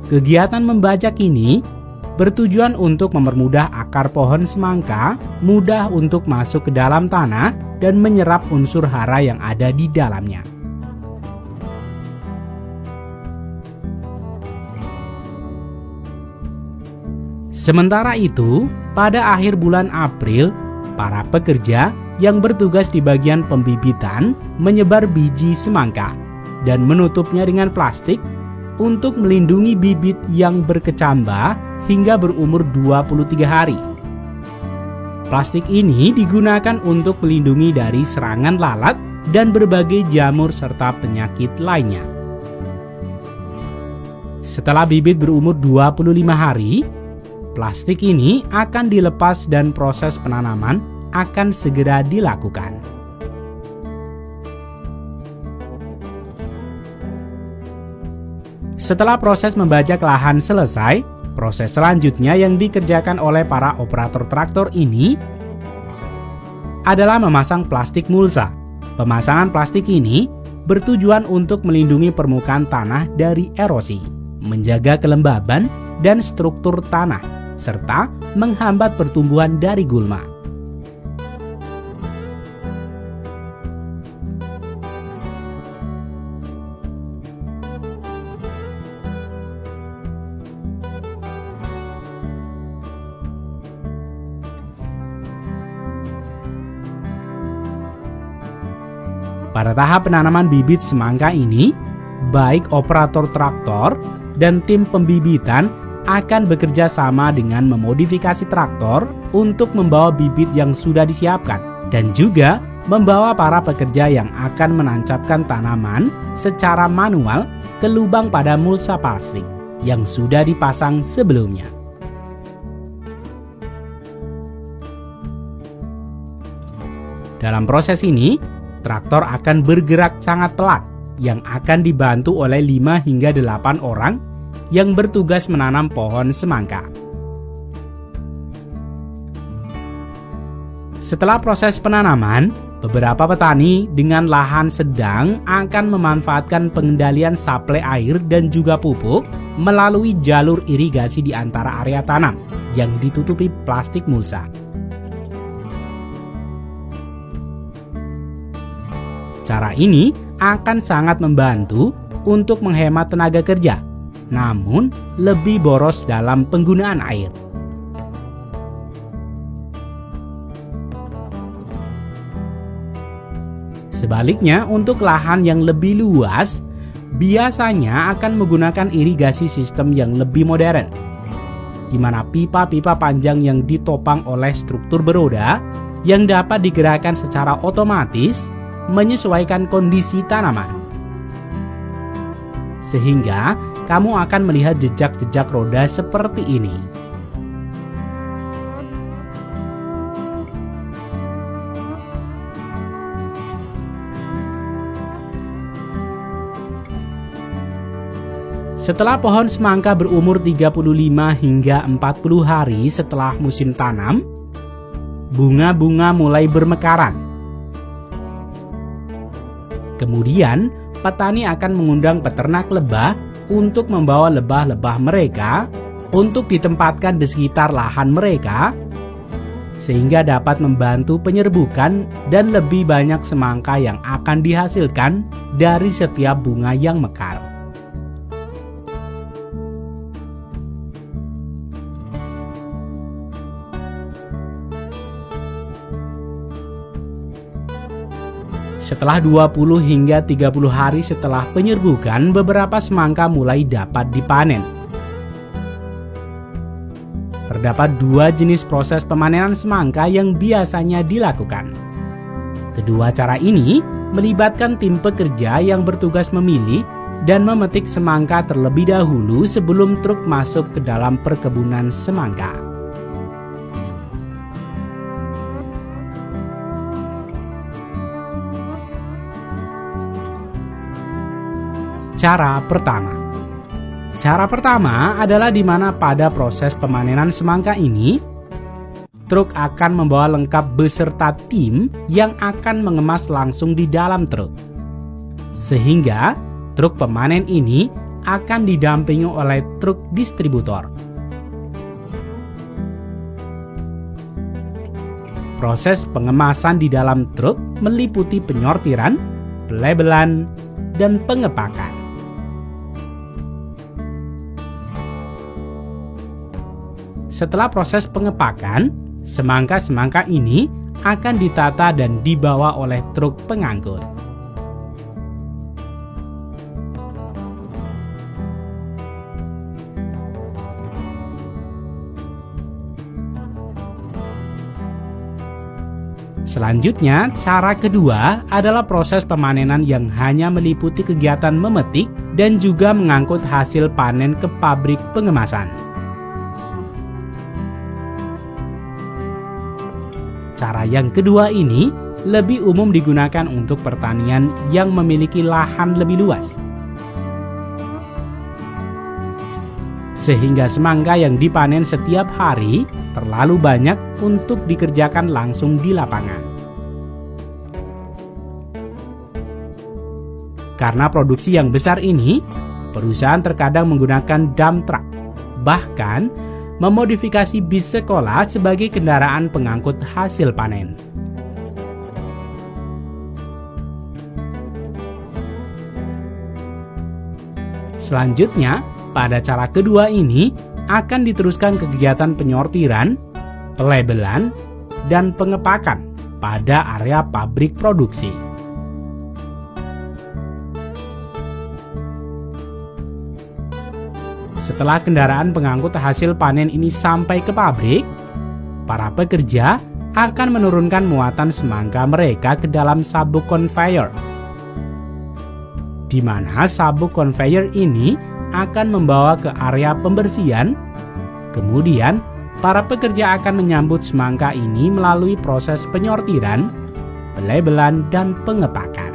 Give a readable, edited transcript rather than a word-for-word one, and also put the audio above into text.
Kegiatan membajak ini bertujuan untuk mempermudah akar pohon semangka mudah untuk masuk ke dalam tanah dan menyerap unsur hara yang ada di dalamnya. Sementara itu, pada akhir bulan April, para pekerja yang bertugas di bagian pembibitan menyebar biji semangka dan menutupnya dengan plastik untuk melindungi bibit yang berkecambah hingga berumur 23 hari. Plastik ini digunakan untuk melindungi dari serangan lalat dan berbagai jamur serta penyakit lainnya. Setelah bibit berumur 25 hari, plastik ini akan dilepas dan proses penanaman akan segera dilakukan. Setelah proses membajak lahan selesai, proses selanjutnya yang dikerjakan oleh para operator traktor ini adalah memasang plastik mulsa. Pemasangan plastik ini bertujuan untuk melindungi permukaan tanah dari erosi, menjaga kelembaban dan struktur tanah, serta menghambat pertumbuhan dari gulma. Pada tahap penanaman bibit semangka ini, baik operator traktor dan tim pembibitan akan bekerja sama dengan memodifikasi traktor untuk membawa bibit yang sudah disiapkan dan juga membawa para pekerja yang akan menancapkan tanaman secara manual ke lubang pada mulsa plastik yang sudah dipasang sebelumnya. Dalam proses ini, traktor akan bergerak sangat pelan yang akan dibantu oleh 5 hingga 8 orang yang bertugas menanam pohon semangka. Setelah proses penanaman, beberapa petani dengan lahan sedang akan memanfaatkan pengendalian suplai air dan juga pupuk melalui jalur irigasi di antara area tanam yang ditutupi plastik mulsa. Cara ini akan sangat membantu untuk menghemat tenaga kerja, namun lebih boros dalam penggunaan air. Sebaliknya, untuk lahan yang lebih luas, biasanya akan menggunakan irigasi sistem yang lebih modern, di mana pipa-pipa panjang yang ditopang oleh struktur beroda yang dapat digerakkan secara otomatis menyesuaikan kondisi tanaman. Sehingga kamu akan melihat jejak-jejak roda seperti ini. Setelah pohon semangka berumur 35 hingga 40 hari setelah musim tanam, bunga-bunga mulai bermekaran. Kemudian, petani akan mengundang peternak lebah untuk membawa lebah-lebah mereka untuk ditempatkan di sekitar lahan mereka, sehingga dapat membantu penyerbukan dan lebih banyak semangka yang akan dihasilkan dari setiap bunga yang mekar. Setelah 20 hingga 30 hari setelah penyerbukan, beberapa semangka mulai dapat dipanen. Terdapat 2 jenis proses pemanenan semangka yang biasanya dilakukan. Kedua cara ini melibatkan tim pekerja yang bertugas memilih dan memetik semangka terlebih dahulu sebelum truk masuk ke dalam perkebunan semangka. Cara pertama adalah di mana pada proses pemanenan semangka ini, truk akan membawa lengkap beserta tim yang akan mengemas langsung di dalam truk. Sehingga truk pemanen ini akan didampingi oleh truk distributor. Proses pengemasan di dalam truk meliputi penyortiran, pelabelan, dan pengepakan. Setelah proses pengepakan, semangka-semangka ini akan ditata dan dibawa oleh truk pengangkut. Selanjutnya, cara kedua adalah proses pemanenan yang hanya meliputi kegiatan memetik dan juga mengangkut hasil panen ke pabrik pengemasan. Cara yang kedua ini lebih umum digunakan untuk pertanian yang memiliki lahan lebih luas. Sehingga semangka yang dipanen setiap hari terlalu banyak untuk dikerjakan langsung di lapangan. Karena produksi yang besar ini, perusahaan terkadang menggunakan dump truck, bahkan memodifikasi bis sekolah sebagai kendaraan pengangkut hasil panen. Selanjutnya, pada cara kedua ini akan diteruskan kegiatan penyortiran, pelabelan, dan pengepakan pada area pabrik produksi. Setelah kendaraan pengangkut hasil panen ini sampai ke pabrik, para pekerja akan menurunkan muatan semangka mereka ke dalam sabuk conveyor, di mana sabuk conveyor ini akan membawa ke area pembersihan. Kemudian, para pekerja akan menyambut semangka ini melalui proses penyortiran, pelabelan, dan pengepakan.